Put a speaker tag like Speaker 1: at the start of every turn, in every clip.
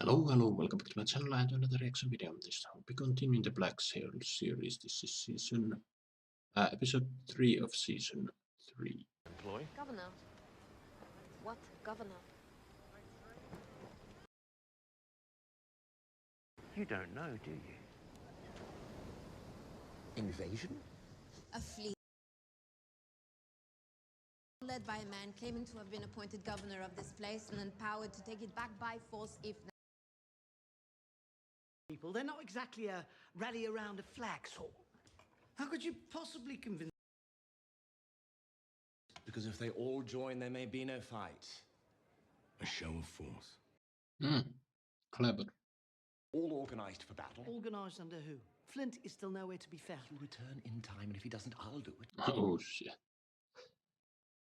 Speaker 1: Hello, welcome back to my channel and to another reaction video. This time we continue the Black Sail series. This is episode 3 of season 3.
Speaker 2: Employee?
Speaker 3: Governor. What governor?
Speaker 2: You don't know, do you?
Speaker 4: Invasion?
Speaker 5: A fleet led by a man claiming to have been appointed governor of this place and empowered to take it back by force if
Speaker 4: People, they're not exactly a rally around a flag sort. How could you possibly convince?
Speaker 6: Because if they all join, there may be no fight. A show of force.
Speaker 1: Clever.
Speaker 6: All organized for battle.
Speaker 4: Organized under who? Flint is still nowhere to be found.
Speaker 6: He'll return in time, and if he doesn't, I'll do it.
Speaker 1: Oh shit.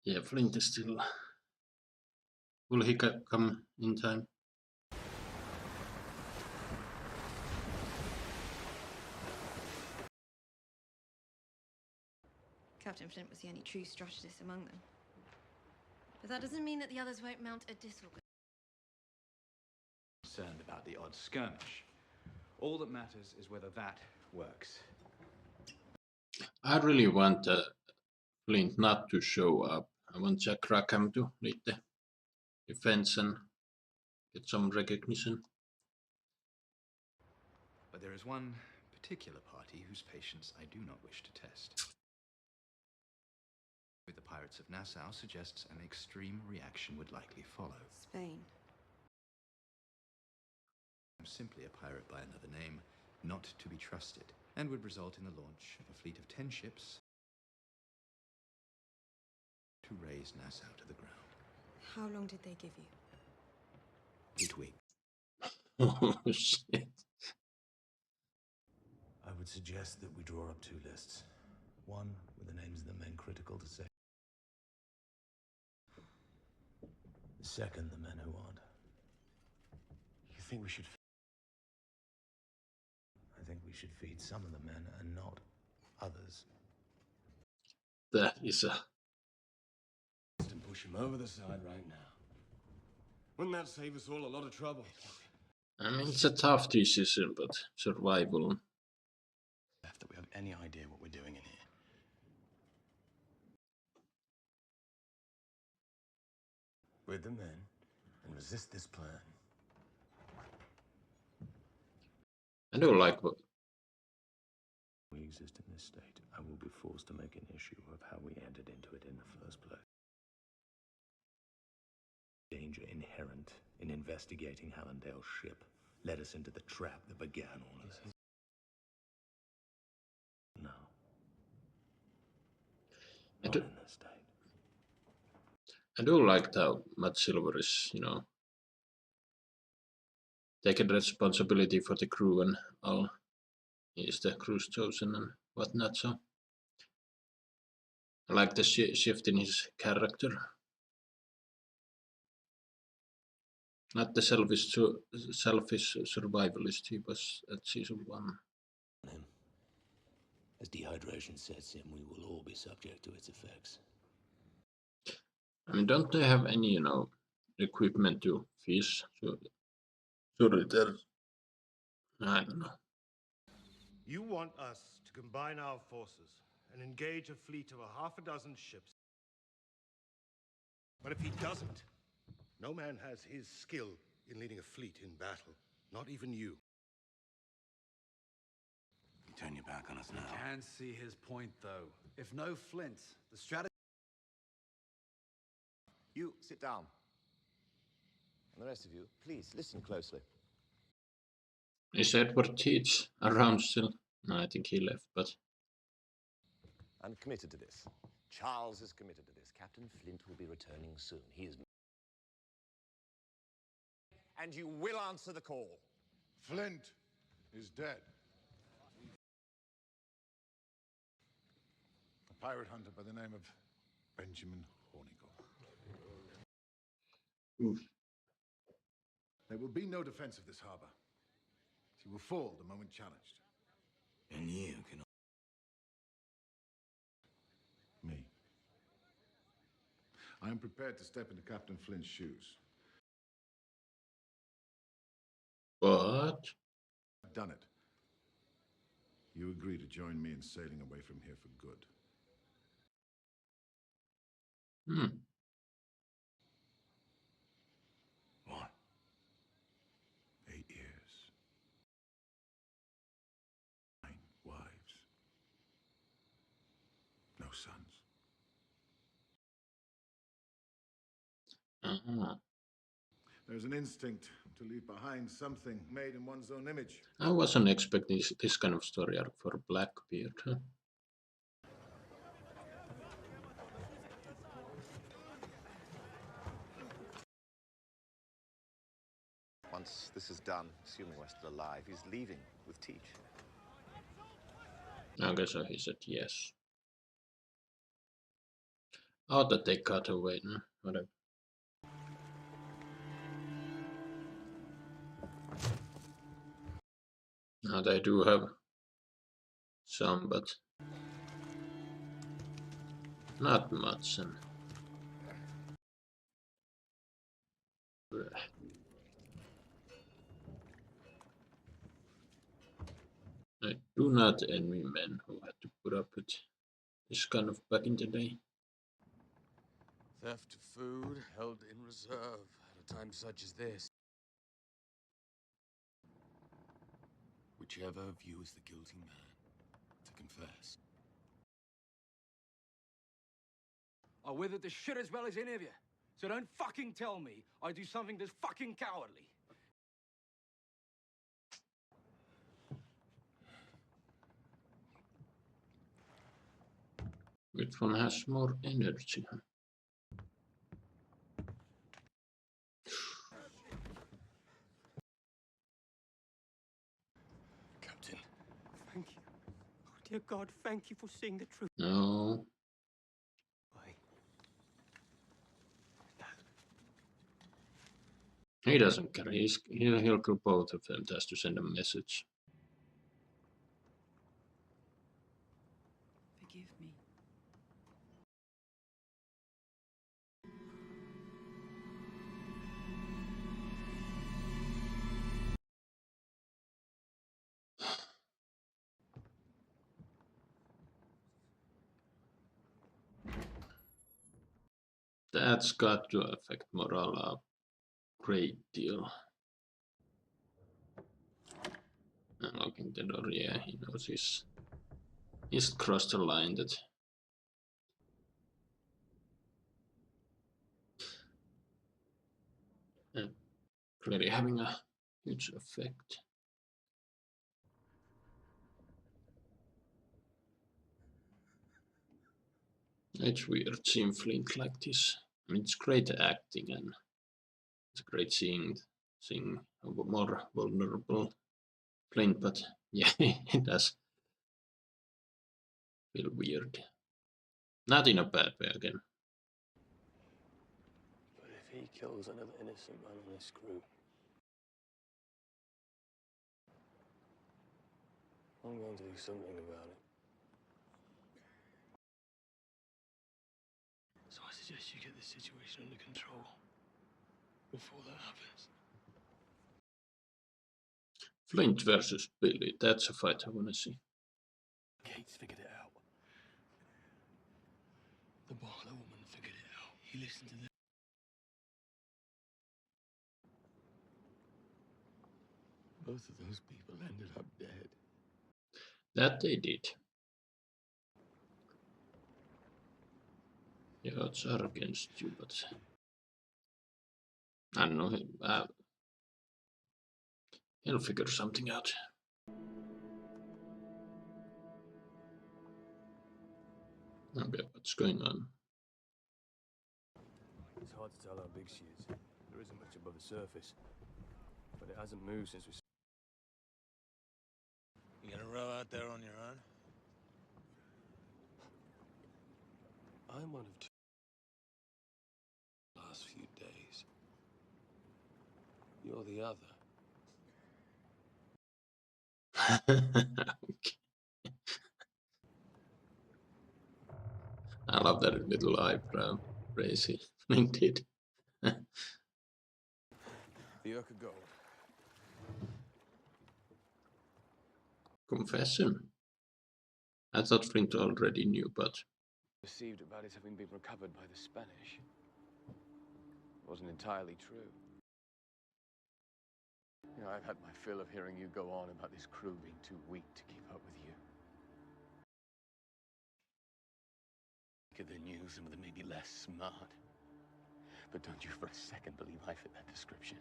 Speaker 1: Yeah, Flint is still... Will he come in time?
Speaker 3: Captain Flint was the only true strategist among them. But that doesn't mean that the others won't mount a disorganized.
Speaker 7: Concerned about the odd skirmish. All that matters is whether that works.
Speaker 1: I really want Flint not to show up. I want Jack Rackham to lead the defense and get some recognition.
Speaker 7: But there is one particular party whose patience I do not wish to test. With the Pirates of Nassau suggests an extreme reaction would likely follow.
Speaker 3: Spain.
Speaker 7: I'm simply a pirate by another name, not to be trusted, and would result in the launch of a fleet of 10 ships to raze Nassau to the ground.
Speaker 3: How long did they give you?
Speaker 7: 8 weeks.
Speaker 1: Oh shit.
Speaker 8: I would suggest that we draw up 2 lists. One with the names of the men critical to say. The second, the men who aren't.
Speaker 6: You think we should...
Speaker 8: I think we should feed some of the men and not others.
Speaker 1: That is a...
Speaker 6: And push him over the side right now. Wouldn't that save us all a lot of trouble?
Speaker 1: I mean, it's a tough decision, but survival.
Speaker 6: That we have any idea what we're doing in here.
Speaker 8: With the men and resist this plan.
Speaker 1: I don't like what...
Speaker 8: We exist in this state. I will be forced to make an issue of how we entered into it in the first place. Danger inherent in investigating Hallandale's ship led us into the trap that began all of this. No. Not in this state.
Speaker 1: I do like how Matt Silver is, taking responsibility for the crew and all. He is the crew's chosen and whatnot, so I like the shift in his character. Not the selfish survivalist he was at season 1.
Speaker 8: As dehydration sets in, we will all be subject to its effects.
Speaker 1: I mean, don't they have any, equipment to fish? Surely they're... I don't know.
Speaker 9: You want us to combine our forces and engage a fleet of 6 ships. But if he doesn't, no man has his skill in leading a fleet in battle, not even you.
Speaker 8: You turn your back on us now.
Speaker 10: I can see his point, though. If no Flint, the strategy...
Speaker 11: You sit down. And the rest of you, please listen closely.
Speaker 1: Is Edward Teach around still? No, I think he left, but...
Speaker 11: I'm committed to this. Charles is committed to this. Captain Flint will be returning soon. He is... And you will answer the call.
Speaker 9: Flint is dead. A pirate hunter by the name of Benjamin Hornigold.
Speaker 1: Oof.
Speaker 9: There will be no defense of this harbor. She will fall the moment challenged.
Speaker 8: And you can...
Speaker 9: Me. I am prepared to step into Captain Flint's shoes.
Speaker 1: But
Speaker 12: I've done it. You agree to join me in sailing away from here for good.
Speaker 9: What?
Speaker 12: 8 years. 9 wives. No sons. There's an instinct to leave behind something made in one's own image.
Speaker 1: I wasn't expecting this kind of story arc for Blackbeard. Huh?
Speaker 11: Once this is done, assuming we're still alive, he's leaving with Teach.
Speaker 1: Okay, so he said yes. Oh, that they cut away. No? Whatever. Now they do have some, but not much. And I do not envy men who had to put up with this kind of back in the day.
Speaker 6: Theft of food held in reserve at a time such as this. Whichever of you is the guilty man, to confess.
Speaker 10: I withered the shit as well as any of you. So don't fucking tell me I do something that's fucking cowardly.
Speaker 1: Which one has more energy?
Speaker 6: Captain.
Speaker 2: Thank you. Oh, dear God, thank you for seeing the truth.
Speaker 1: No.
Speaker 2: Why?
Speaker 1: He doesn't care. He'll kill both of them just to send a message.
Speaker 3: Forgive me.
Speaker 1: That's got to affect morale a great deal. Unlocking the door, yeah, he knows he's crossed the line that clearly having a huge effect. It's weird seeing Flint like this. I mean, it's great acting and it's great seeing a more vulnerable Flint, but yeah, it does feel weird. Not in a bad way again.
Speaker 6: But if he kills another innocent man on this crew, I'm going to do something about it. So I suggest you get this situation under control before that happens.
Speaker 1: Flint versus Billy, that's a fight I wanna see.
Speaker 6: Kate's figured it out. The Barlow woman figured it out. He listened to them. Both of those people ended up dead.
Speaker 1: That they did. The odds are against you, but I don't know. He'll figure something out. Okay, what's going on?
Speaker 6: It's hard to tell how big she is. There isn't much above the surface. But it hasn't moved since we... You gonna row out there on your own? I'm one of two. Last few days. You're the other.
Speaker 1: Okay. I love that little eyebrow raise he did.
Speaker 6: The Urk of Gold.
Speaker 1: Confession. I thought Flint already knew, but
Speaker 10: Received about it having been recovered by the Spanish. Wasn't entirely true. You know, I've had my fill of hearing you go on about this crew being too weak to keep up with you. Look at the news, some of them may be less smart. But don't you for a second believe I fit that description.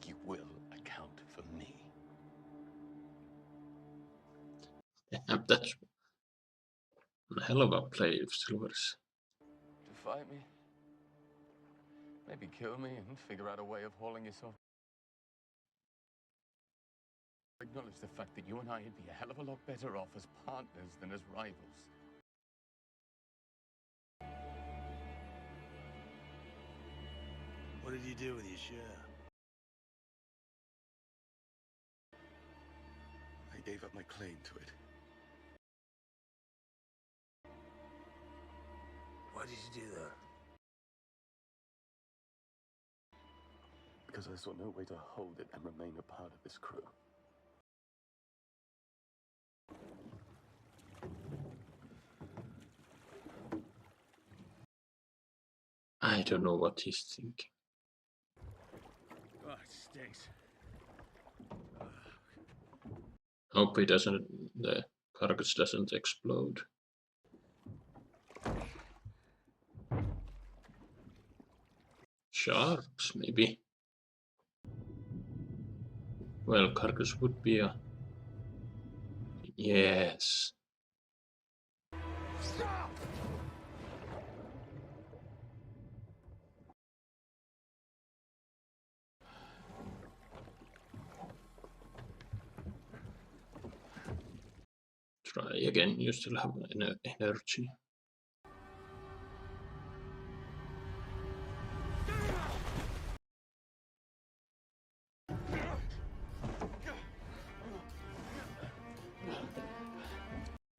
Speaker 10: You will account for me.
Speaker 1: damn, that's a hell of a play of Silver's.
Speaker 10: To fight me? Maybe kill me and figure out a way of hauling yourself. Acknowledge the fact that you and I would be a hell of a lot better off as partners than as rivals.
Speaker 9: What did you do with your share?
Speaker 10: I gave up my claim to it.
Speaker 9: Why did you do that?
Speaker 10: Because I saw no way to hold it and remain a part of this crew.
Speaker 1: I don't know what he's thinking.
Speaker 9: Oh, it stinks.
Speaker 1: Hope the carcass doesn't explode. Sharks, maybe. Well, carcass would be a... Yes. Try again, you still have energy.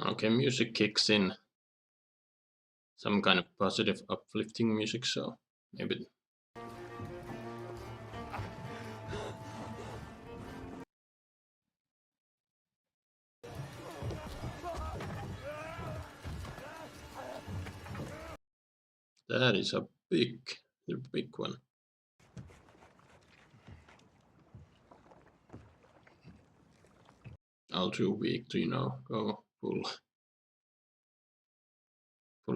Speaker 1: Okay, music kicks in. Some kind of positive, uplifting music, so maybe. That is a big one. All too weak to, go full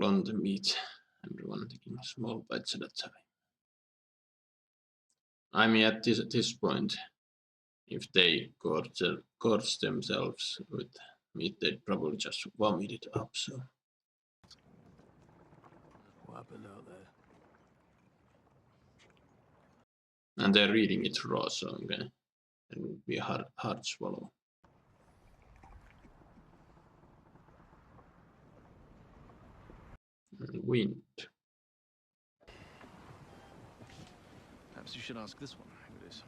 Speaker 1: on the meat. Everyone taking small bites at a time. I mean, at this point, if they gorge themselves with meat, they'd probably just vomit it up. So.
Speaker 9: What happened out there?
Speaker 1: And they're eating it raw, so it would be a hard swallow. Wind.
Speaker 13: Perhaps you should ask this one who it is.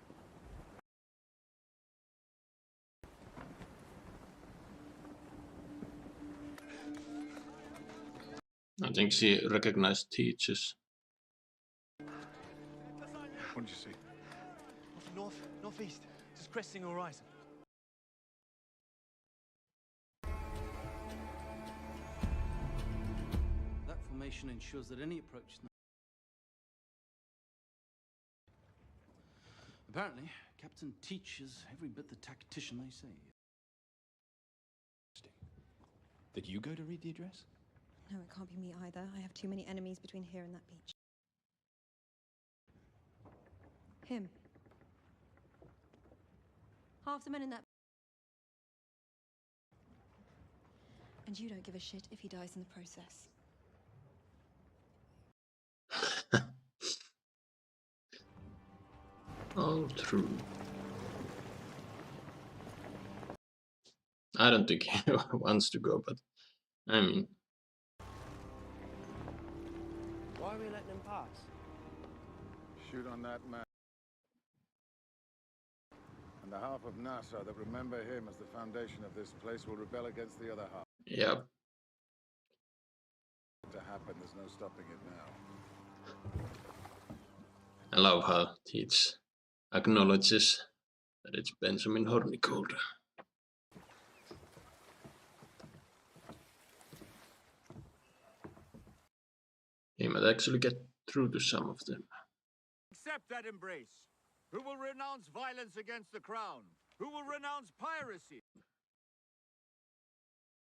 Speaker 1: I think she recognized teachers.
Speaker 12: What did you see?
Speaker 2: Northeast, just cresting the horizon.
Speaker 13: That formation ensures that any approach is not... Apparently, Captain Teach is every bit the tactician they say.
Speaker 7: Did you go to read the address?
Speaker 3: No, it can't be me either. I have too many enemies between here and that beach. Him. Half the men in that... And you don't give a shit if he dies in the process.
Speaker 1: All true. I don't think he wants to go, but I mean...
Speaker 2: Why are we letting him pass?
Speaker 12: Shoot on that man. And the half of Nassau that remember him as the foundation of this place will rebel against the other half.
Speaker 1: Yep.
Speaker 12: To happen, there's no stopping it now.
Speaker 1: I love how Teach acknowledges that it's Benjamin Hornigold. He might actually get through to some of them.
Speaker 14: Accept that embrace. Who will renounce violence against the crown? Who will renounce piracy?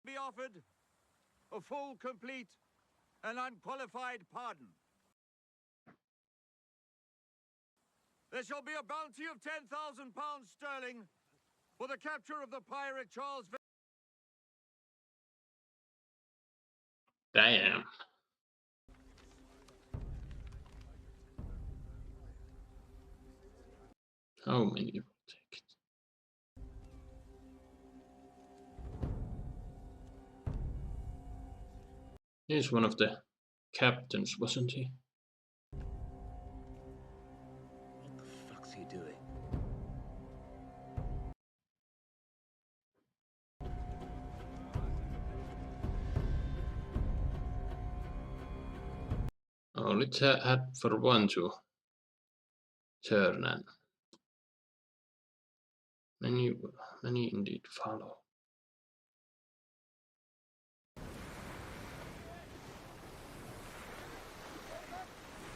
Speaker 14: Be offered a full, complete, and unqualified pardon. There shall be a bounty of £10,000 sterling for the capture of the pirate Charles.
Speaker 1: Damn. How many will take it? He's one of the captains, wasn't he?
Speaker 4: What the fuck's he doing?
Speaker 1: Only had for one to turn, and many indeed follow.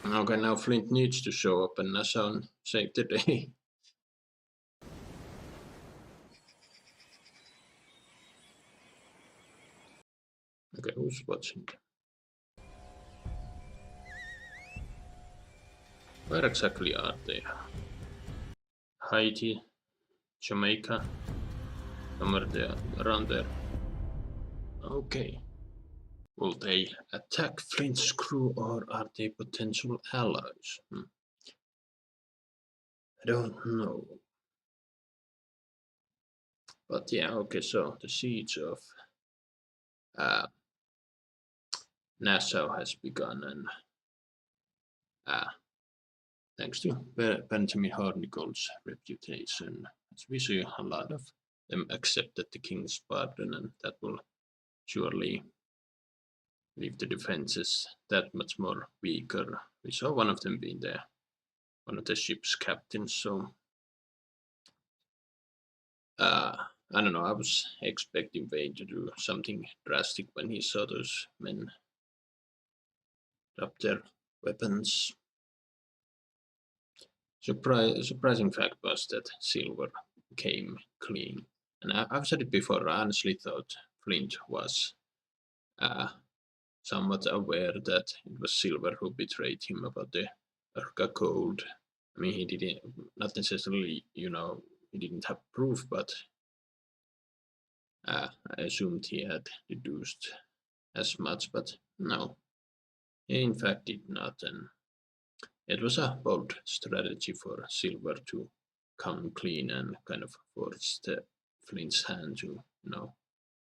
Speaker 1: Okay, now Flint needs to show up and Nassau save the day. Okay, who's watching? Where exactly are they? Haiti, Jamaica, somewhere there, around there. Okay. Will they attack Flint's crew or are they potential allies? I don't know. But yeah, okay, so the siege of Nassau has begun, and thanks to Benjamin Hornigold's reputation, as we see a lot of them accepted the king's pardon, and that will surely leave the defenses that much more weaker. We saw one of them being there, one of the ship's captains, so I don't know, I was expecting Wayne to do something drastic when he saw those men drop their weapons. Surprising fact was that Silver came clean. And I've said it before, I honestly thought Flint was somewhat aware that it was Silver who betrayed him about the Urga code. I mean, he didn't, not necessarily, you know, he didn't have proof, but I assumed he had deduced as much, but no, he in fact did not, and it was a bold strategy for Silver to come clean and kind of force the Flint's hand to, you know,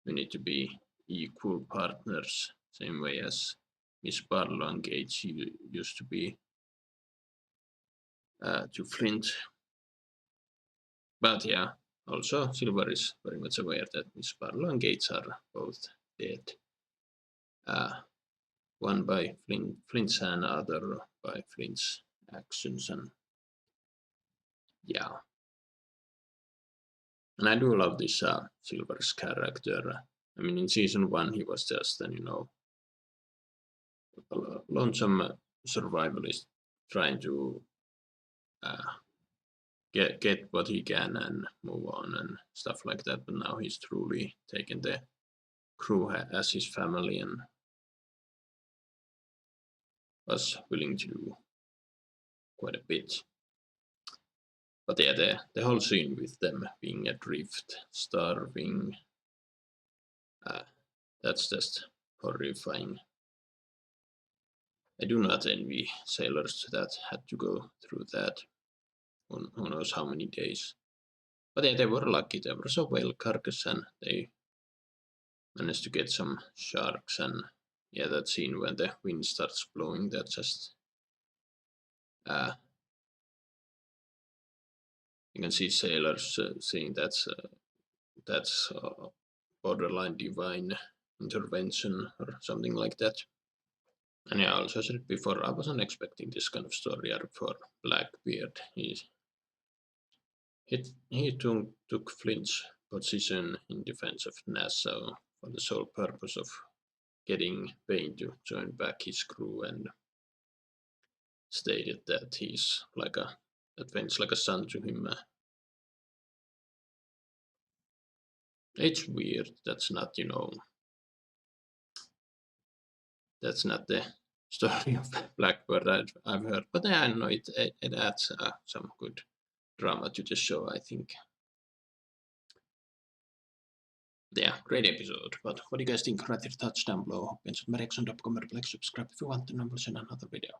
Speaker 1: we need to be equal partners, same way as Miss Barlow and Gates used to be to Flint. But yeah, also Silver is very much aware that Miss Barlow and Gates are both dead. One by Flint's hand, other by Flint's actions, and yeah. And I do love this Silver's character. I mean, in season 1 he was just an, you know, lonesome survivalist trying to get what he can and move on and stuff like that. But now he's truly taken the crew as his family and was willing to do quite a bit. But yeah, the whole scene with them being adrift, starving, that's just horrifying. I do not envy sailors that had to go through that. Who knows how many days. But yeah, they were lucky. They were so well carcass and they managed to get some sharks. And yeah, that scene when the wind starts blowing, that just you can see sailors saying that's borderline divine intervention or something like that. And yeah, I also said it before, I wasn't expecting this kind of story arc for Blackbeard. He He took Flint's position in defense of Nassau for the sole purpose of getting Payne to join back his crew, and stated that that Payne's like a son to him. It's weird. That's not, that's not the story of Blackbird I've heard, but yeah, I know it adds some good drama to the show, I think. Yeah, great episode. But what do you guys think? Write your thoughts down below. Hop in subscribe if you want to know what's in another video.